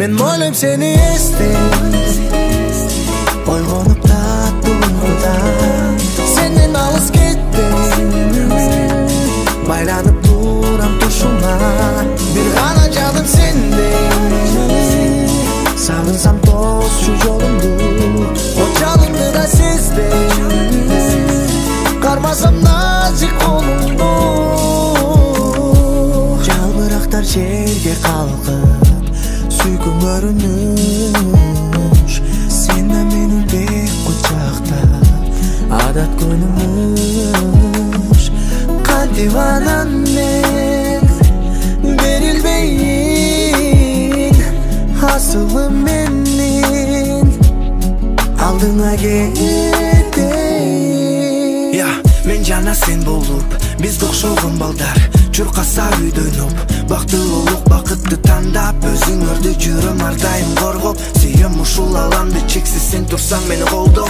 Men oylab seni estim, oyg'onib tatlı uyqudan. Senden alız ketdim, baylanıp duram tushuma. Bir gana canım sendin, sağınsam toz şu yolumdu. O çalımdı da sezdim, karmasam nazik kolumdu. Жалбырақтар жерге қалқып, сүйгім көрініш. Сен да мені бек құшақта, адат көніміш. Қан диванам мен, берілбейін, асылым менен алдыңа кетейін. Мен жана сен болуп, биз окшогон балдар, чуркаса үйдөнүп, бактылуулук бакытты тандап, өзүңөрдү жүрөм ар дайым коргоп. Сүйөм ушул аламды чексиз, сен турсаң мени колдоп.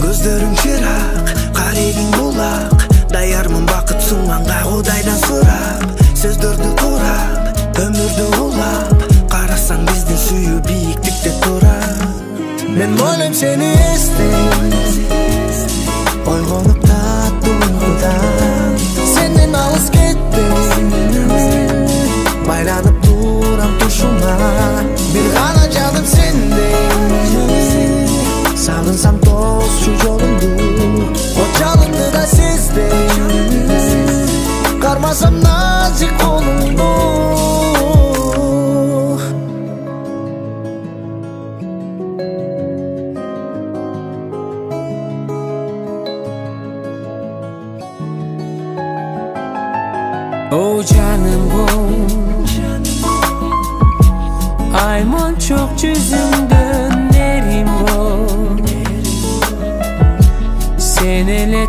Көздөрүң чырак, карегиң булак, даярмын бакыт суңганга Кудайдан сурап. Сөздөрдү курап, өмүрдү улап, карасаң биздин сүйүү бийиктикте турат. Мен ойлойм сени эстейм, oyg'onib tatlı uyqudan. Senden alız ketdim, baylanıp duram tushuma. Bir gana canım sendin, sağınsam toz şu yolumdu. O çalımdı da sezdim, karmasam nazik kolumdu. Oh canım bu, aymon çok yüzünden derim bu. Sen ele